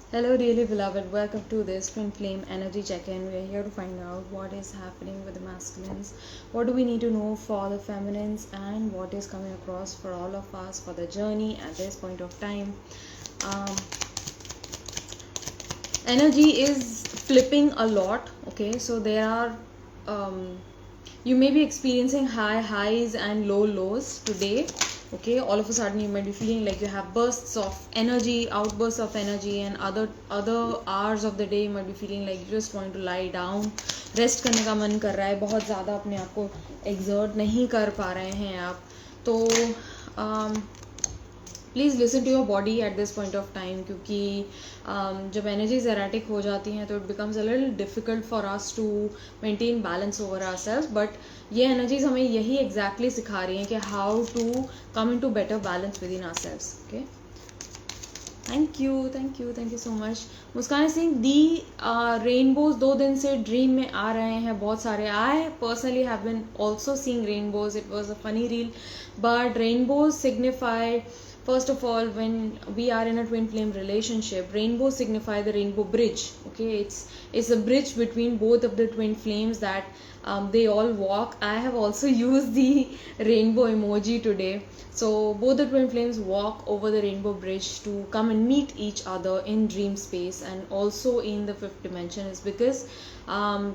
Hello, dearly beloved. Welcome to this Twinflame energy check-in. We are here to find out what is happening with the masculines, what do we need to know for the feminines, and what is coming across for all of us for the journey at this point of time. Um, Energy is flipping a lot. Okay, so there are um, you may be experiencing high highs and low lows today. Okay, all of a sudden you might be feeling like you have bursts of energy, outbursts of energy, and other hours of the day you might be feeling like you just want to lie down, rest करने का मन कर रहा है, बहुत ज़्यादा अपने आप को exert नहीं कर पा रहे हैं आप. तो please listen to your body at this point of time, क्योंकि जब एनर्जीज एराटिक हो जाती हैं तो it becomes a little difficult for us to maintain balance over ourselves. But ये एनर्जीज हमें यही एग्जैक्टली सिखा रही हैं कि how to come into better balance within ourselves. Okay, thank you so much. Muskan Singh, the rainbows 2 दिन से dream में आ रहे हैं बहुत सारे. I personally have been also seeing rainbows. It was a funny reel, but rainbows signify, first of all, when we are in a twin flame relationship, rainbow signify the rainbow bridge. Okay, it's a bridge between both of the twin flames that they all walk. I have also used the rainbow emoji today. So both the twin flames walk over the rainbow bridge to come and meet each other in dream space and also in the fifth dimension, is because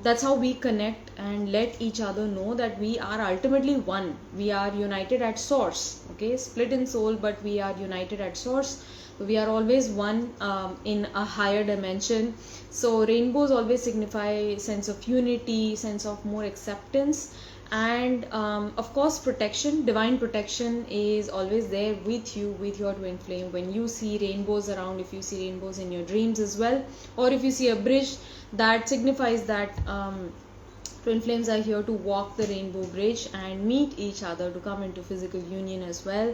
that's how we connect and let each other know that we are ultimately one. We are united at source. Okay, split in soul, but we are united at source. We are always one in a higher dimension. So rainbows always signify sense of unity, sense of more acceptance, and of course protection. Divine protection is always there with you, with your twin flame. When you see rainbows around, if you see rainbows in your dreams as well, or if you see a bridge, that signifies that twin flames are here to walk the rainbow bridge and meet each other to come into physical union as well.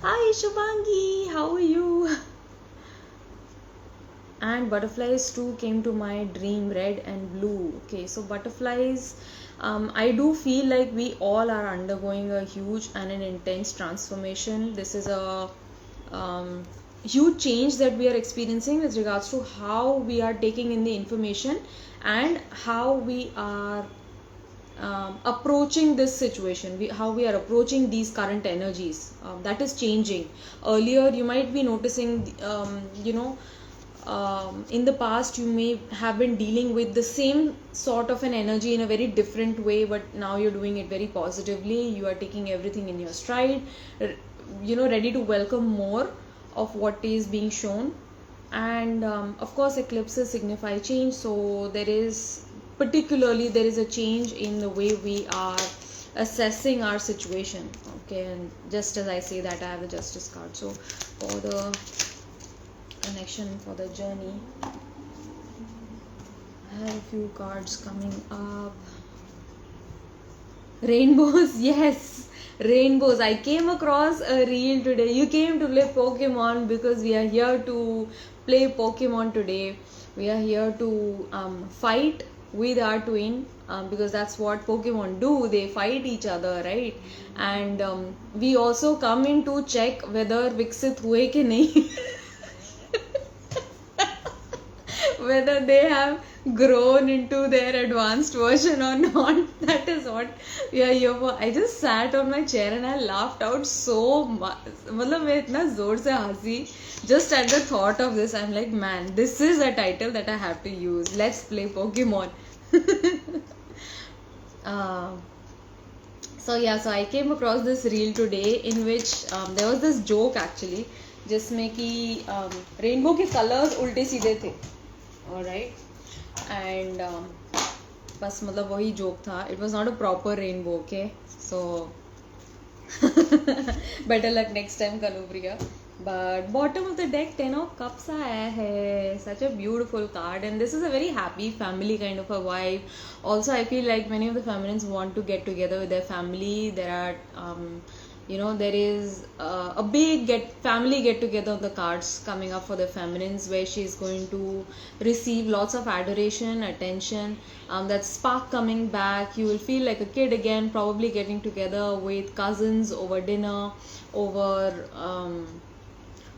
Hi Shubhangi, how are you? And butterflies too came to my dream, red and blue. Okay, so butterflies, I do feel like we all are undergoing a huge and an intense transformation. This is a huge change that we are experiencing with regards to how we are taking in the information and how we are approaching this situation, how we are approaching these current energies. That is changing. Earlier you might be noticing, in the past you may have been dealing with the same sort of an energy in a very different way, but now you're doing it very positively. You are taking everything in your stride, ready to welcome more of what is being shown. And of course eclipses signify change, so there is a change in the way we are assessing our situation. Okay, and just as I say that, I have the justice card. So for the connection, for the journey, I have a few cards coming up. Rainbows, yes, rainbows. I came across a reel today. You came to play Pokemon because we are here to play Pokemon today. We are here to fight with our twin, because that's what Pokemon do. They fight each other, right? And we also come in to check whether Viksit हुए कि नहीं. Whether they have grown into their advanced version or not. That is what we are here for. I just sat on my chair and I laughed out so much. मतलब मैं इतना जोर से हंसी just at the thought of this. I'm like, man, this is a title that I have to use. Let's play Pokemon. So I came across this reel today in which there was this joke actually, जिसमें कि rainbow के colours उल्टे सीधे थे. Alright, and बस मतलब वही joke था. It was not a proper rainbow. Okay, so better luck next time, Kanupriya. But bottom of the deck, 10 of cups आया है. Such a beautiful card, and this is a very happy family kind of a vibe. Also, I feel like many of the feminines want to get together with their family. There are there is a big family get together on the cards coming up for the feminines, where she's going to receive lots of adoration, attention, that spark coming back. You will feel like a kid again, probably getting together with cousins over dinner, over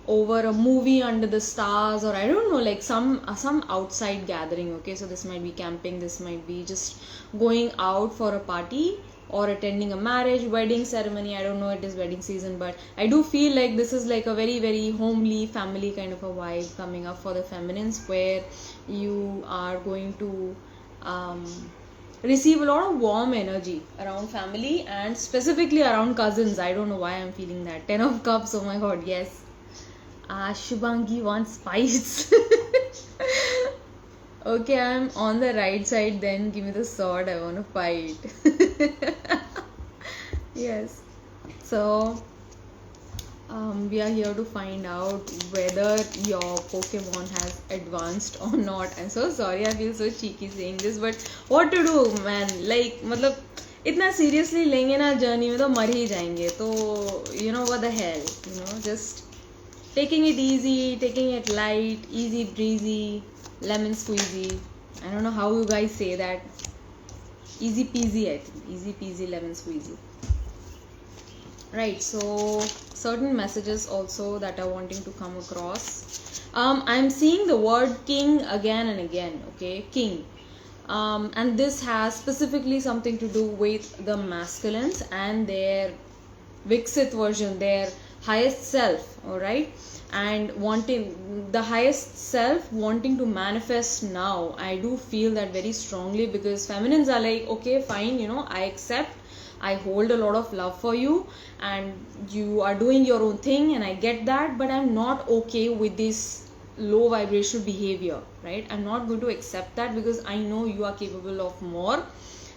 over a movie under the stars, or I don't know, like some outside gathering. Okay, so this might be camping, this might be just going out for a party or attending a marriage, wedding ceremony. I don't know, it is wedding season, but I do feel like this is like a very, very homely family kind of a vibe coming up for the feminines, where you are going to receive a lot of warm energy around family and specifically around cousins. I don't know why I'm feeling that. 10 of cups, oh my god, yes. Shubhangi wants spice. Okay, I'm on the right side, then give me the sword, I want to fight. Yes. So we are here to find out whether your Pokemon has advanced or not. I'm so sorry, I feel so cheeky saying this, but what to do, man? Like, मतलब इतना seriously लेंगे ना journey में तो मर ही जाएंगे. तो you know what the hell, you know, just taking it easy, taking it light, easy breezy, lemon squeezy. I don't know how you guys say that. Easy peasy, I think. Easy peasy, lemon squeezy. Right, so certain messages also that are wanting to come across. I'm seeing the word king again and again, okay? King. And this has specifically something to do with the masculines and their Viksit version, their highest self, alright? And wanting the highest self, wanting to manifest now. I do feel that very strongly, because feminines are like, okay, fine, you know, I accept, I hold a lot of love for you, and you are doing your own thing, and I get that, but I'm not okay with this low vibrational behavior, right? I'm not going to accept that, because I know you are capable of more,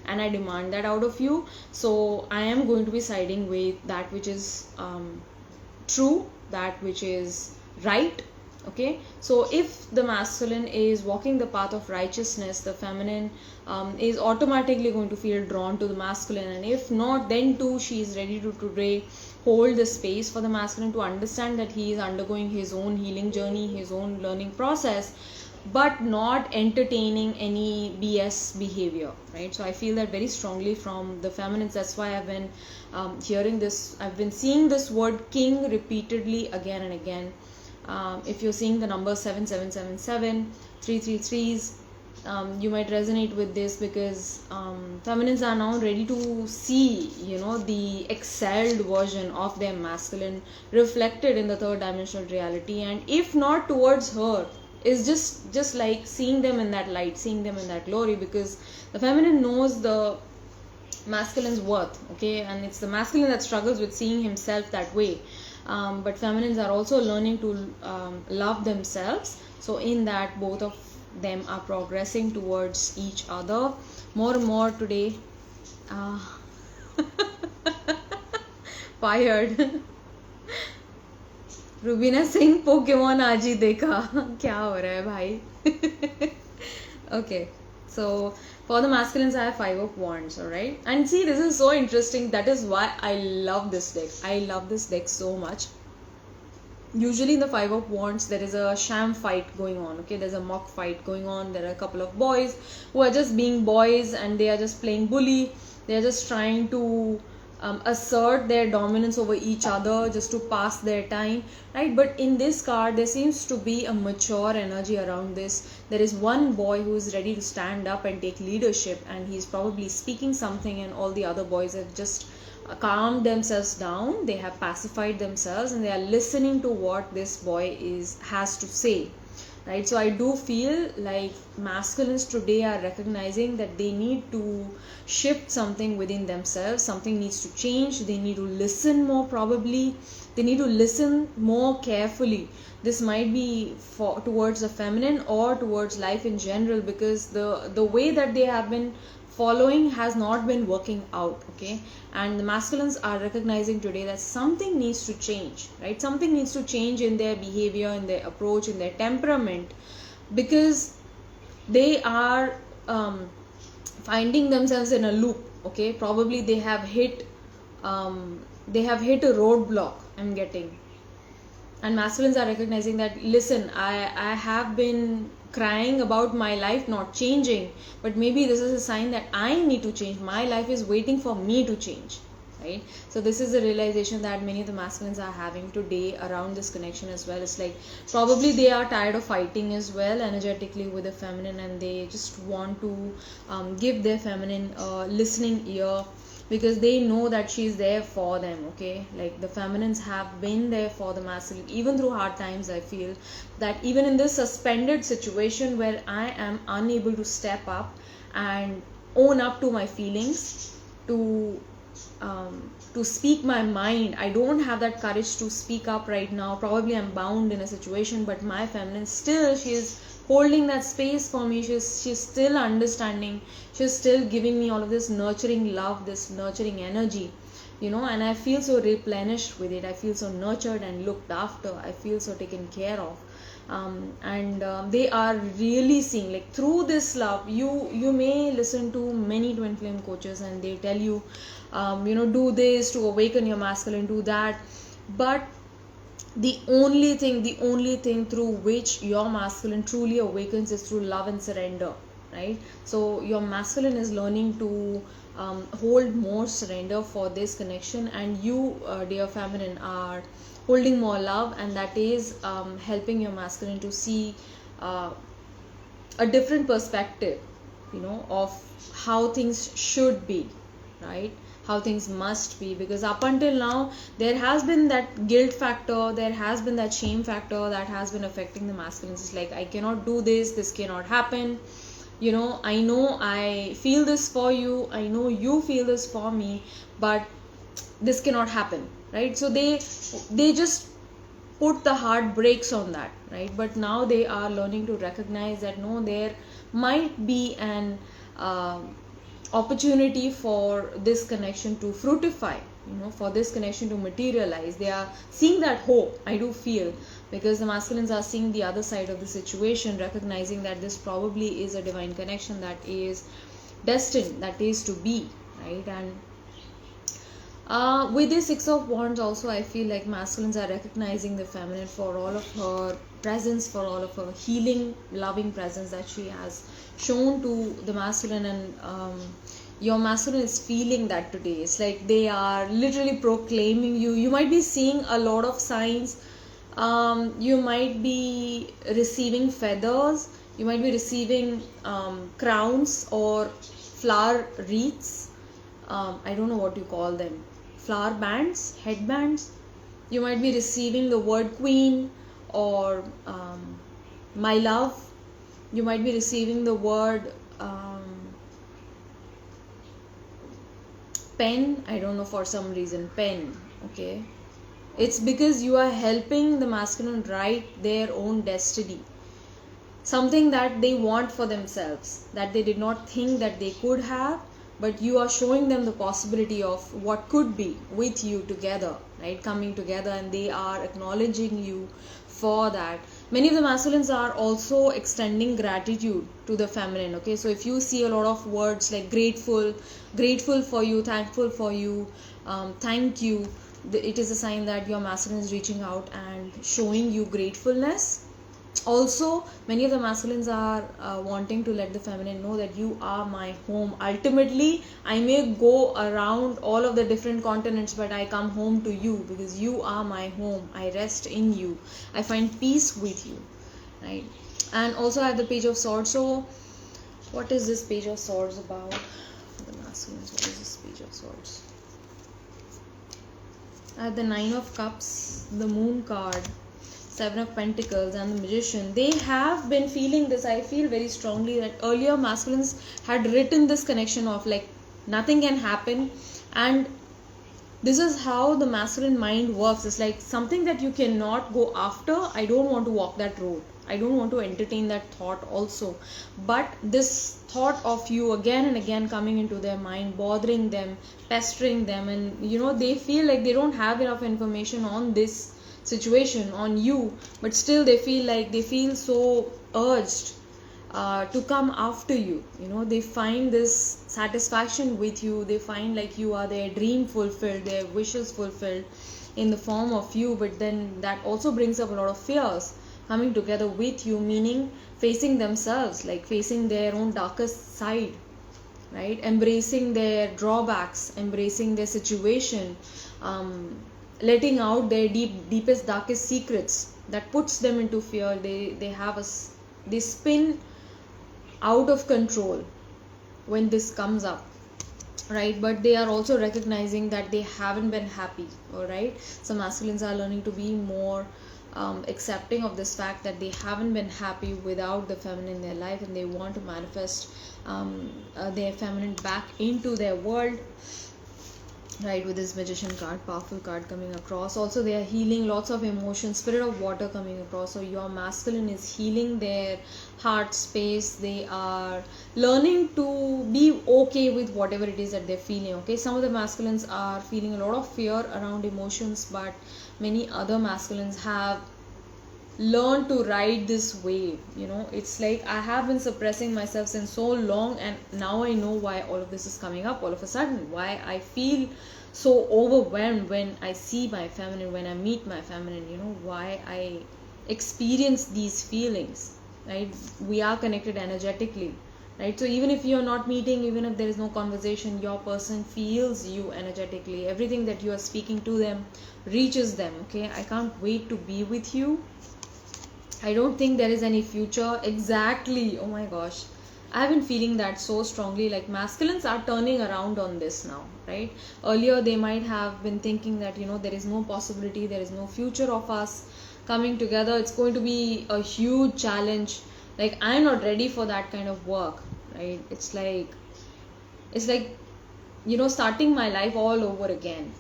and I demand that out of you. So I am going to be siding with that which is true, that which is right. Okay, so if the masculine is walking the path of righteousness, the feminine is automatically going to feel drawn to the masculine, and if not, then too she is ready to today hold the space for the masculine to understand that he is undergoing his own healing journey, his own learning process, but not entertaining any BS behavior, right? So I feel that very strongly from the feminines. That's why I've been hearing this, I've been seeing this word king repeatedly again and again. If you're seeing the number 7777, 333s, you might resonate with this, because feminines are now ready to see, you know, the excelled version of their masculine reflected in the third dimensional reality, and if not towards her, is just like seeing them in that light, seeing them in that glory, because the feminine knows the masculine's worth, okay, and it's the masculine that struggles with seeing himself that way. But feminines are also learning to love themselves. So in that, both of them are progressing towards each other more and more today. Fired. Rubina Singh Pokemon आज ही देखा क्या हो रहा है भाई. Okay, so for the masculines I have 5 of wands, alright, and see, this is so interesting. That is why I love this deck. I love this deck so much. Usually in the 5 of wands there is a sham fight going on, okay, there's a mock fight going on. There are a couple of boys who are just being boys, and they are just playing bully. They are just trying to assert their dominance over each other just to pass their time, right? But in this card there seems to be a mature energy around this. There is one boy who is ready to stand up and take leadership, and he's probably speaking something, and all the other boys have just calmed themselves down. They have pacified themselves, and they are listening to what this boy has to say, right? So I do feel like masculines today are recognizing that they need to shift something within themselves. Something needs to change. They need to listen more, probably. They need to listen more carefully. This might be towards the feminine or towards life in general, because the way that they have been following has not been working out, okay? And the masculines are recognizing today that something needs to change, right? Something needs to change in their behavior, in their approach, in their temperament, because they are finding themselves in a loop, okay? Probably they have hit a roadblock, I'm getting. And masculines are recognizing that, listen, I have been crying about my life not changing, but maybe this is a sign that I need to change. My life is waiting for me to change. right? So this is the realization that many of the masculines are having today around this connection as well. It's like probably they are tired of fighting as well energetically with the feminine, and they just want to give their feminine listening ear, because they know that she's there for them. Okay, like the feminines have been there for the masculine even through hard times. I feel that even in this suspended situation where I am unable to step up and own up to my feelings, to speak my mind, I don't have that courage to speak up right now. Probably I'm bound in a situation, but my feminine still, she is holding that space for me. She's still understanding, she's still giving me all of this nurturing love, this nurturing energy, and I feel so replenished with it. I feel so nurtured and looked after. I feel so taken care of. And they are really seeing, like, through this love. You may listen to many twin flame coaches and they tell you, do this to awaken your masculine, do that, but the only thing through which your masculine truly awakens is through love and surrender, right? So your masculine is learning to hold more surrender for this connection, and you, dear feminine, are holding more love, and that is helping your masculine to see a different perspective, of how things should be, right? How things must be. Because up until now there has been that guilt factor, there has been that shame factor that has been affecting the masculine. It's like, I cannot do this cannot happen, I know I feel this for you, I know you feel this for me, but this cannot happen, right? So they just put the hard brakes on that, right? But now they are learning to recognize that no, there might be an opportunity for this connection to fructify, for this connection to materialize. They are seeing that hope, I do feel, because the masculines are seeing the other side of the situation, recognizing that this probably is a divine connection that is destined, that is to be, right? And with this Six of Wands also, I feel like masculines are recognizing the feminine for all of her presence, for all of her healing, loving presence that she has shown to the masculine. And your masculine is feeling that today. It's like they are literally proclaiming you. You might be seeing a lot of signs. You might be receiving feathers. You might be receiving crowns or flower wreaths. I don't know what you call them. Flower bands, headbands. You might be receiving the word queen or my love. You might be receiving the word pen. I don't know, for some reason, pen. Okay, it's because you are helping the masculine write their own destiny, something that they want for themselves, that they did not think that they could have, but you are showing them the possibility of what could be with you together, right? Coming together, and they are acknowledging you for that. Many of the masculines are also extending gratitude to the feminine. Okay, so if you see a lot of words like grateful for you, thankful for you, thank you, it is a sign that your masculine is reaching out and showing you gratefulness. Also, many of the masculines are wanting to let the feminine know that you are my home. Ultimately, I may go around all of the different continents, but I come home to you because you are my home. I rest in you. I find peace with you, right? And also I have the Page of Swords. So what is this Page of Swords about? The masculines, what is this Page of Swords? I have the Nine of Cups, the Moon card, Seven of Pentacles, and the Magician. They have been feeling this. I feel very strongly that earlier masculines had written this connection of like nothing can happen, and this is how the masculine mind works. It's like something that you cannot go after. I don't want to walk that road. I don't want to entertain that thought also. But this thought of you again and again coming into their mind, bothering them, pestering them, and they feel like they don't have enough information on this situation, on you, but still they feel so urged to come after you. They find this satisfaction with you. They find like you are their dream fulfilled, their wishes fulfilled in the form of you. But then that also brings up a lot of fears coming together with you, meaning facing themselves, like facing their own darkest side. right? Embracing their drawbacks, embracing their situation, letting out their deepest, darkest secrets that puts them into fear. They have they spin out of control when this comes up, right? But they are also recognizing that they haven't been happy. All right, so masculines are learning to be more accepting of this fact that they haven't been happy without the feminine in their life, and they want to manifest their feminine back into their world, right? With this magician card, powerful card coming across. Also they are healing lots of emotions, spirit of water coming across. So your masculine is healing their heart space. They are learning to be okay with whatever it is that they're feeling. Okay, some of the masculines are feeling a lot of fear around emotions, but many other masculines have learn to ride this wave. It's like I have been suppressing myself since so long, and now I know why all of this is coming up all of a sudden, why I feel so overwhelmed when I see my feminine, when I meet my feminine, why I experience these feelings, right? We are connected energetically, right? So even if you're not meeting, even if there is no conversation, your person feels you energetically. Everything that you are speaking to them reaches them. Okay, I can't wait to be with you. I don't think there is any future. Exactly. Oh my gosh. I've been feeling that so strongly. Like masculines are turning around on this now, right? Earlier they might have been thinking that, there is no possibility, there is no future of us coming together. It's going to be a huge challenge. Like I'm not ready for that kind of work, right? It's like starting my life all over again.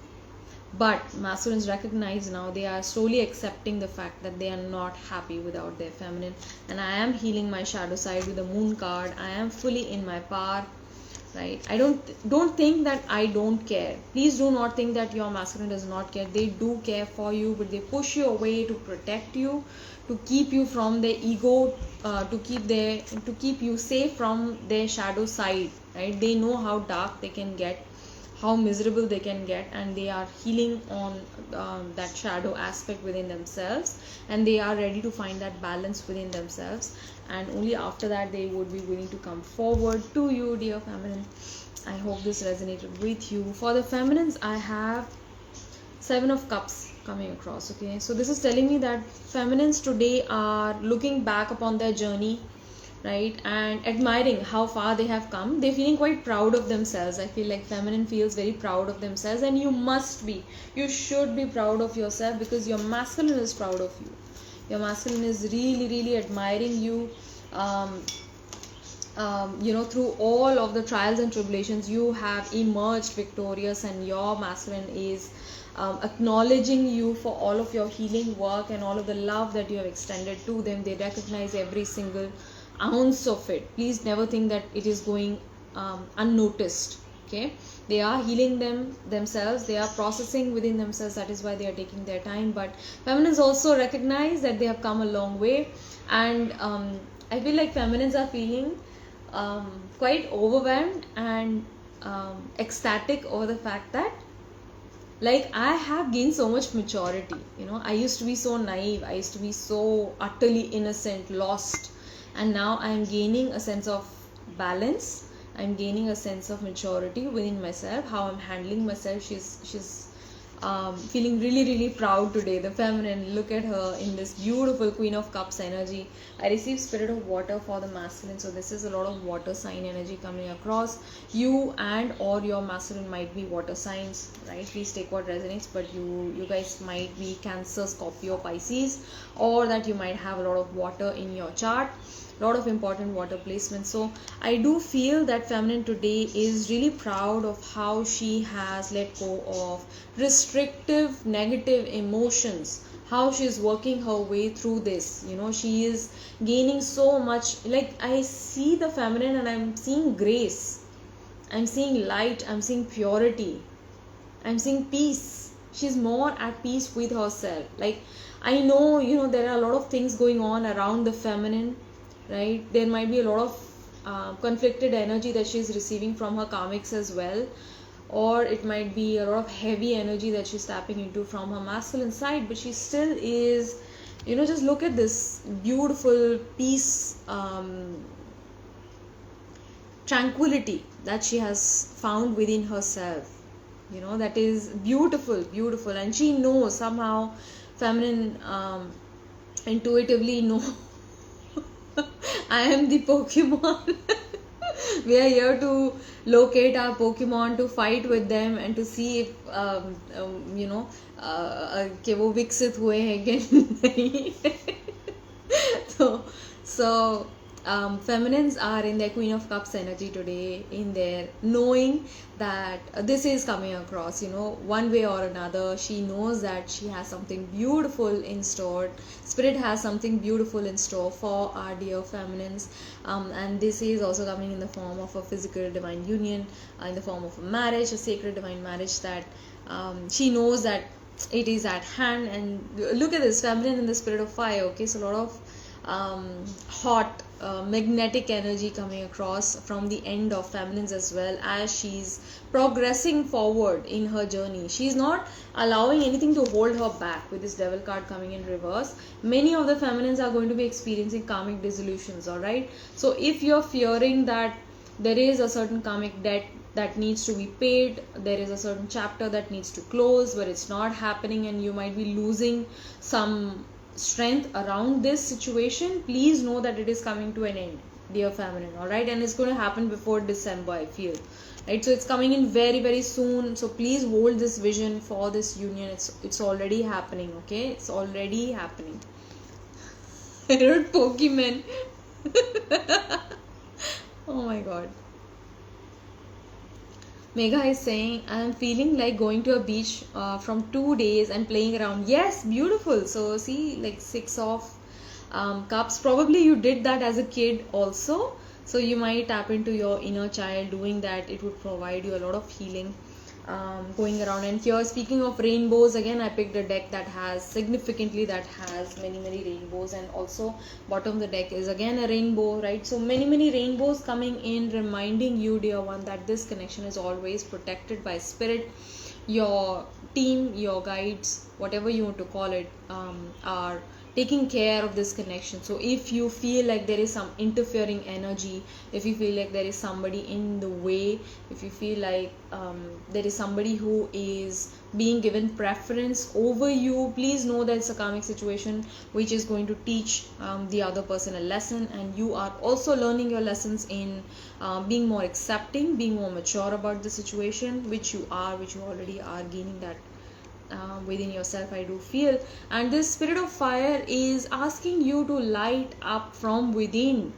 But masculines recognize now, they are slowly accepting the fact that they are not happy without their feminine. And I am healing my shadow side with the moon card. I am fully in my power, right? I don't think that I don't care. Please do not think that your masculine does not care. They do care for you, but they push you away to protect you, to keep you from their ego, to keep you safe from their shadow side, right? They know how dark they can get, how miserable they can get, and they are healing on that shadow aspect within themselves, and they are ready to find that balance within themselves, and only after that they would be willing to come forward to you, dear feminine. I hope this resonated with you. For the feminines, I have 7 of Cups coming across. Okay, so this is telling me that feminines today are looking back upon their journey, right, and admiring how far they have come. They're feeling quite proud of themselves. I feel like feminine feels very proud of themselves, and you should be proud of yourself, because your masculine is proud of you. Your masculine is really, really admiring you. Through all of the trials and tribulations, you have emerged victorious, and your masculine is acknowledging you for all of your healing work and all of the love that you have extended to them. They recognize every single ounce of it. Please never think that it is going unnoticed. Okay, they are healing themselves, they are processing within themselves. That is why they are taking their time. But feminines also recognize that they have come a long way, and I feel like feminines are feeling quite overwhelmed and ecstatic over the fact that, like, I have gained so much maturity. I used to be so naive, I used to be so utterly innocent, lost, and now I am gaining a sense of balance. I'm gaining a sense of maturity within myself, how I'm handling myself. She's feeling really, really proud today. The feminine, look at her in this beautiful Queen of Cups energy. I received Spirit of Water for the masculine, so this is a lot of water sign energy coming across. You and or your masculine might be water signs, right? Please take what resonates, but you guys might be Cancer, Scorpio, Pisces, or that you might have a lot of water in your chart. Lot of important water placements. So I do feel that feminine today is really proud of how she has let go of restrictive negative emotions, how she is working her way through this. She is gaining so much. Like, I see the feminine and I'm seeing grace, I'm seeing light, I'm seeing purity, I'm seeing peace. She's more at peace with herself. Like, I know, there are a lot of things going on around the feminine, right? There might be a lot of conflicted energy that she's receiving from her karmics as well, or it might be a lot of heavy energy that she's tapping into from her masculine side, but she still is, just look at this beautiful peace tranquility that she has found within herself. That is beautiful, beautiful. And she knows somehow, feminine intuitively know I am the Pokemon. We are here to locate our Pokemon, to fight with them, and to see if कि वो विकसित हुए हैं कि नहीं. so feminines are in their Queen of Cups energy today, in their knowing that this is coming across, one way or another. She knows that she has something beautiful in store. Spirit has something beautiful in store for our dear feminines, and this is also coming in the form of a physical divine union, in the form of a marriage, a sacred divine marriage that she knows that it is at hand. And look at this, feminine in the spirit of fire. Okay, so a lot of hot magnetic energy coming across from the end of feminines as well, as she's progressing forward in her journey. She's not allowing anything to hold her back. With this devil card coming in reverse, many of the feminines are going to be experiencing karmic dissolutions. All right, so if you're fearing that there is a certain karmic debt that needs to be paid, there is a certain chapter that needs to close, but it's not happening, and you might be losing some strength around this situation, please know that it is coming to an end, dear feminine. All right, and it's going to happen before December, I feel. Right, so it's coming in very, very soon. So please hold this vision for this union. It's already happening. Okay, it's already happening. I wrote Pokemon. Oh my god. Megha is saying, I am feeling like going to a beach from 2 days and playing around. Yes, beautiful. So see, like 6 of cups. Probably you did that as a kid also. So you might tap into your inner child doing that. It would provide you a lot of healing. Going around. And here, speaking of rainbows, again I picked a deck that has many rainbows, and also bottom of the deck is again a rainbow, right? So many rainbows coming in, reminding you, dear one, that this connection is always protected by spirit. Your team, your guides, whatever you want to call it, are taking care of this connection. So if you feel like there is some interfering energy, if you feel like there is somebody in the way, if you feel like there is somebody who is being given preference over you, please know that it's a karmic situation which is going to teach the other person a lesson, and you are also learning your lessons in being more accepting, being more mature about the situation, which you already are gaining that within yourself, I do feel. And this spirit of fire is asking you to light up from within,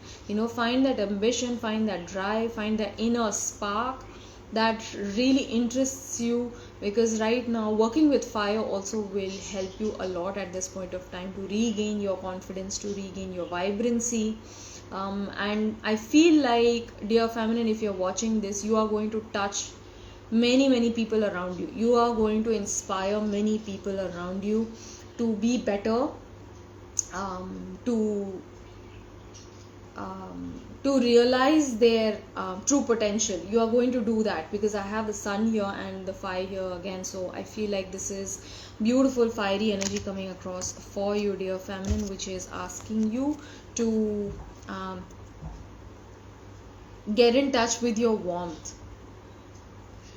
find that ambition, find that drive, find that inner spark that really interests you, because right now working with fire also will help you a lot at this point of time to regain your confidence, to regain your vibrancy. And I feel like, dear feminine, if you're watching this, you are going to touch many people around you. You are going to inspire many people around you to be better, to realize their true potential. You are going to do that, because I have the sun here and the fire here again. So I feel like this is beautiful fiery energy coming across for you, dear feminine, which is asking you to get in touch with your warmth.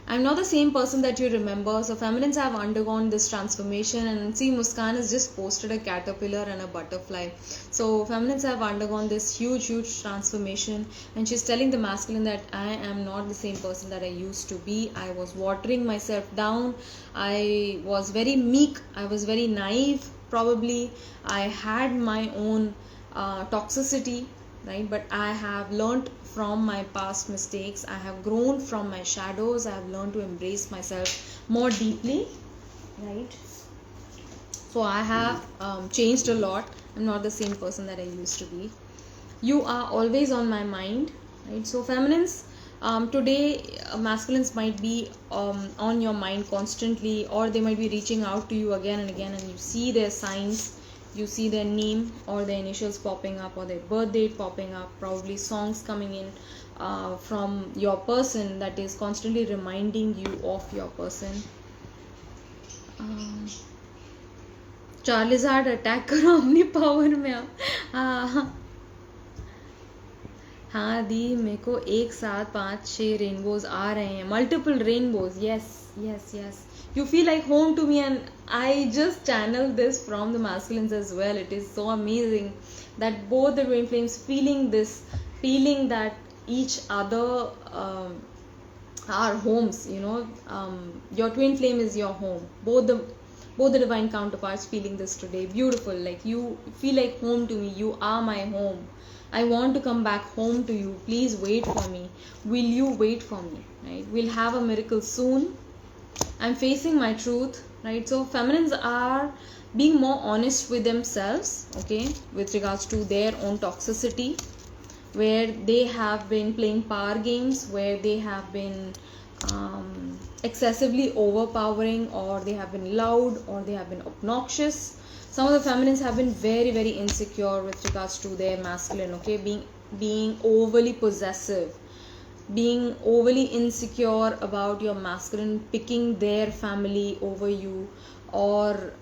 I'm not the same person that you remember. So feminines have undergone this transformation, and see, Muskan has just posted a caterpillar and a butterfly. So feminines have undergone this huge transformation, and she's telling the masculine that I am not the same person that I used to be. I was watering myself down. I was very meek. I was very naive, probably. I had my own toxicity, right? But I have learned from my past mistakes. I have grown from my shadows. I have learned to embrace myself more deeply, right? So I have changed a lot. I'm not the same person that I used to be. You are always on my mind, right? So feminines, today masculines might be on your mind constantly, or they might be reaching out to you again and again, and you see their signs. You see their name or their initials popping up, or their birth date popping up, probably songs coming in from your person that is constantly reminding you of your person. Charizard attack करो अपनी power में आप. हाँ दी, मेरे को एक साथ 5-6 rainbows आ रहे हैं, multiple rainbows. Yes yes yes, you feel like home to me, and I just channel this from the masculines as well. It is so amazing that both the twin flames feeling this, feeling that each other are homes, your twin flame is your home. Both the divine counterparts feeling this today. Beautiful, like you feel like home to me, you are my home. I want to come back home to you, please wait for me. Will you wait for me? Right, we'll have a miracle soon. I'm facing my truth, right? So feminines are being more honest with themselves, okay, with regards to their own toxicity, where they have been playing power games, where they have been excessively overpowering, or they have been loud, or they have been obnoxious. Some of the feminines have been very very insecure with regards to their masculine, okay, being overly possessive, being overly insecure about your masculine picking their family over you, or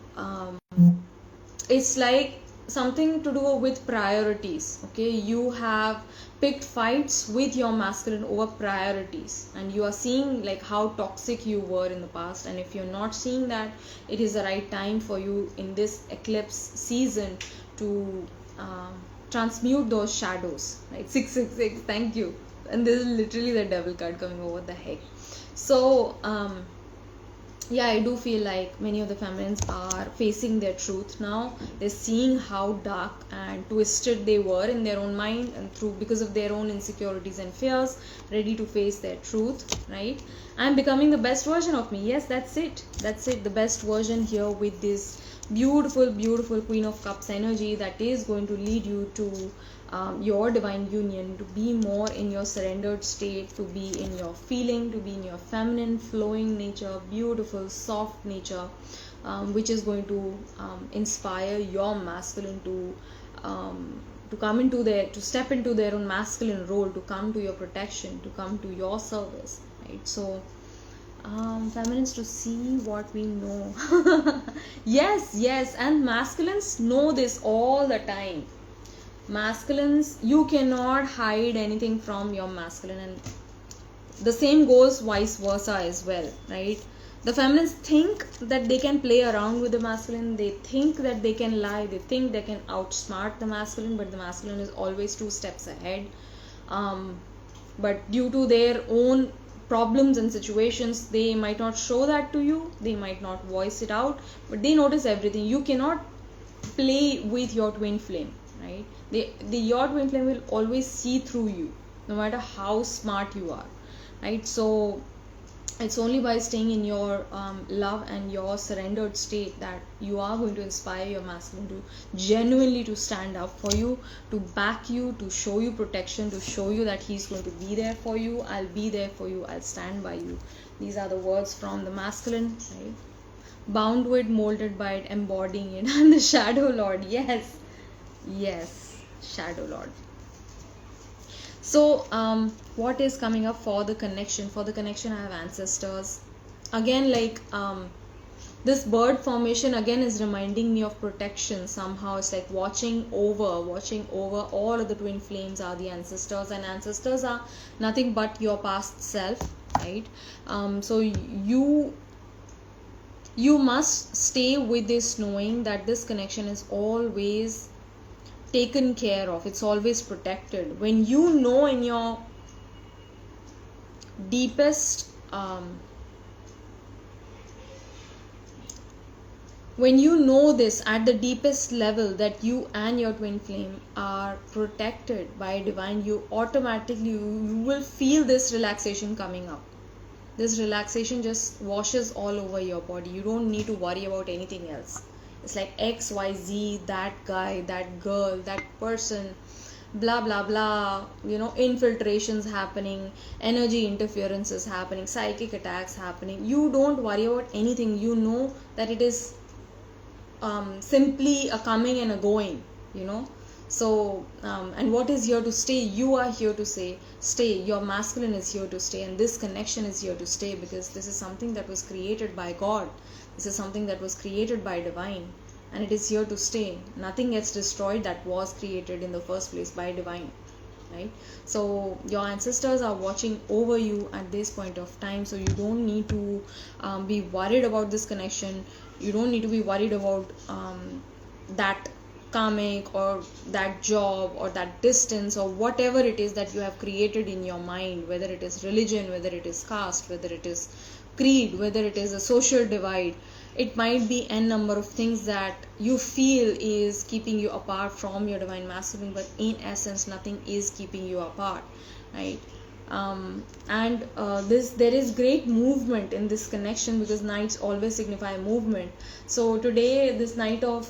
it's like something to do with priorities, okay. You have picked fights with your masculine over priorities, and you are seeing like how toxic you were in the past, and if you're not seeing that, it is the right time for you in this eclipse season to transmute those shadows, right? 666, thank you. And this is literally the devil card coming over. The heck. So yeah, I do feel like many of the feminines are facing their truth now. They're seeing how dark and twisted they were in their own mind, and through because of their own insecurities and fears, ready to face their truth, right? I'm becoming the best version of me. Yes, that's it. That's it. The best version here with this beautiful, beautiful Queen of Cups energy that is going to lead you to your divine union, to be more in your surrendered state, to be in your feeling, to be in your feminine flowing nature, beautiful soft nature, which is going to inspire your masculine to come into their, to step into their own masculine role, to come to your protection, to come to your service, right? So feminines, to see what we know. Yes, yes, and masculines know this all the time. Masculines, you cannot hide anything from your masculine, and the same goes vice versa as well, right? The feminines think that they can play around with the masculine, they think that they can lie, they think they can outsmart the masculine, but the masculine is always 2 steps ahead. But due to their own problems and situations, they might not show that to you, they might not voice it out, but they notice everything. You cannot play with your twin flame, right? Your twin flame will always see through you, no matter how smart you are, right? So it's only by staying in your love and your surrendered state that you are going to inspire your masculine to genuinely to stand up for you, to back you, to show you protection, to show you that he's going to be there for you. I'll be there for you, I'll stand by you. These are the words from the masculine, right? Bound with, molded by it, embodying it. And the shadow lord, yes, yes, shadow lord. So what is coming up for the connection? For the connection, I have ancestors again, like this bird formation again is reminding me of protection. Somehow it's like watching over all of the twin flames are the ancestors, and ancestors are nothing but your past self, right? So you must stay with this, knowing that this connection is always taken care of, it's always protected. When you know in your deepest when you know this at the deepest level, that you and your twin flame are protected by divine, you automatically you will feel this relaxation coming up. This relaxation just washes all over your body. You don't need to worry about anything else. It's like XYZ, that guy, that girl, that person, blah blah blah, infiltrations happening, energy interferences happening, psychic attacks happening. You don't worry about anything. You know that it is simply a coming and a going, so and what is here to stay? You are here to stay. Your masculine is here to stay, and this connection is here to stay, because this is something that was created by God. This is something that was created by divine, and it is here to stay. Nothing gets destroyed that was created in the first place by divine. right? So your ancestors are watching over you at this point of time, so you don't need to be worried about this connection. You don't need to be worried about that karmic or that job or that distance or whatever it is that you have created in your mind, whether it is religion, whether it is caste, whether it is creed, whether it is a social divide. It might be n number of things that you feel is keeping you apart from your divine masculine, but in essence nothing is keeping you apart, right? And this there is great movement in this connection, because nights always signify movement. So today this night of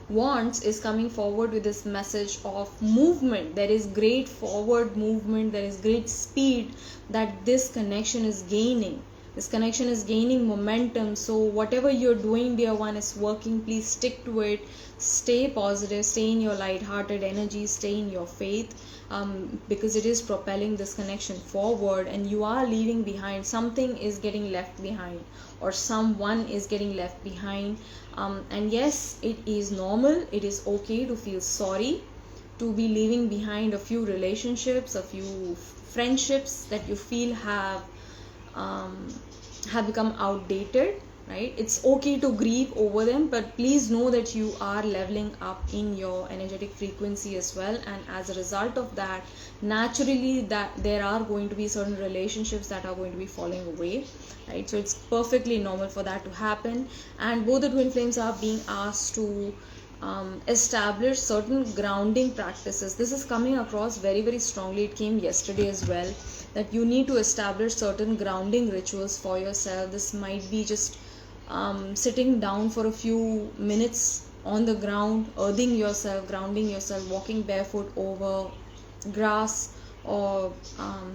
Wands is coming forward with this message of movement. There is great forward movement, there is great speed that this connection is gaining. This connection is gaining momentum. So whatever you're doing, dear one, is working. Please stick to it. Stay positive, stay in your light-hearted energy, stay in your faith, because it is propelling this connection forward, and you are leaving behind. Something is getting left behind, or someone is getting left behind. And yes, it is normal, it is okay to feel sorry, to be leaving behind a few relationships, a few friendships that you feel have become outdated, right? It's okay to grieve over them, but please know that you are leveling up in your energetic frequency as well, and as a result of that, naturally that there are going to be certain relationships that are going to be falling away, right? So it's perfectly normal for that to happen. And both the twin flames are being asked to establish certain grounding practices. This is coming across very, very strongly. It came yesterday as well, that you need to establish certain grounding rituals for yourself. This might be just sitting down for a few minutes on the ground, earthing yourself, grounding yourself, walking barefoot over grass, or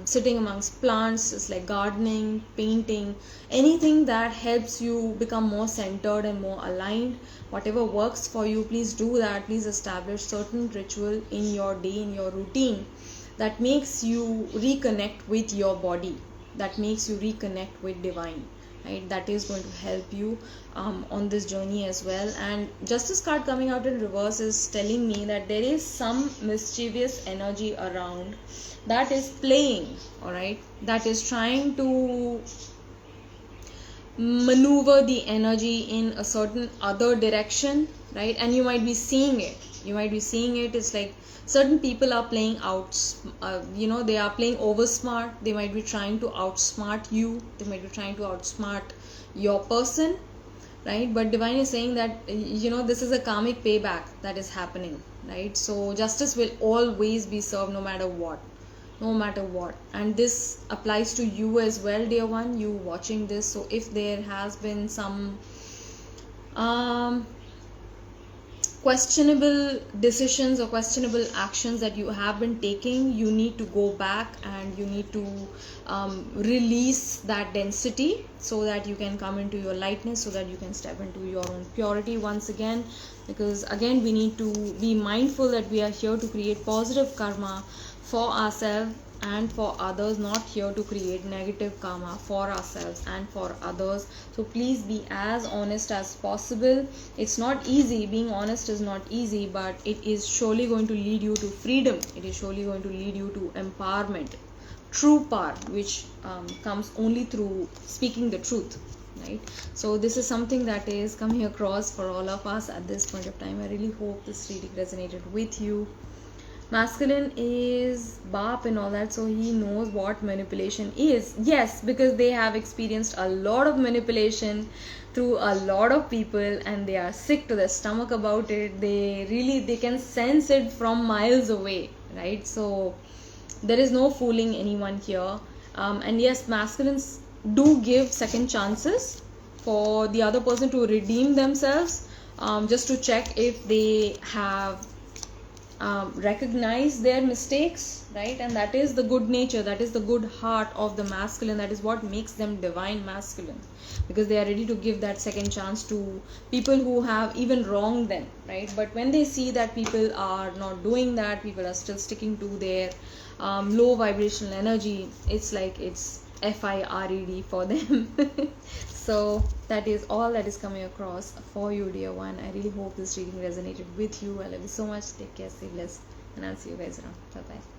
sitting amongst plants. It's like gardening, painting, anything that helps you become more centered and more aligned. Whatever works for you, please do that. Please establish certain ritual in your day, in your routine, that makes you reconnect with your body, that makes you reconnect with divine, right? That is going to help you on this journey as well. And Justice card coming out in reverse is telling me that there is some mischievous energy around that is playing, all right, that is trying to maneuver the energy in a certain other direction, right? And you might be seeing it, it's like certain people are playing out, they are playing over smart. They might be trying to outsmart you, they might be trying to outsmart your person, right? But divine is saying that this is a karmic payback that is happening, right? So justice will always be served, no matter what. And this applies to you as well, dear one, you watching this. So if there has been some questionable decisions or questionable actions that you have been taking, you need to go back and you need to release that density, so that you can come into your lightness, so that you can step into your own purity once again. Because again, we need to be mindful that we are here to create positive karma for ourselves and for others, not here to create negative karma for ourselves and for others. So please be as honest as possible. It's not easy, being honest is not easy, but it is surely going to lead you to freedom. It is surely going to lead you to empowerment, true power, which comes only through speaking the truth, right? So this is something that is coming across for all of us at this point of time. I really hope this reading resonated with you. Masculine is Bap and all that, so he knows what manipulation is. Yes, because they have experienced a lot of manipulation through a lot of people, and they are sick to their stomach about it. They can sense it from miles away, right? So there is no fooling anyone here. And yes, masculines do give second chances for the other person to redeem themselves, just to check if they have recognize their mistakes, right? And that is the good nature, that is the good heart of the masculine, that is what makes them divine masculine, because they are ready to give that second chance to people who have even wronged them, right? But when they see that people are not doing that, people are still sticking to their low vibrational energy, it's like it's FIRED for them. So that is all that is coming across for you, dear one. I really hope this reading resonated with you. I love you so much. Take care. Stay blessed. and I'll see you guys around. Bye bye.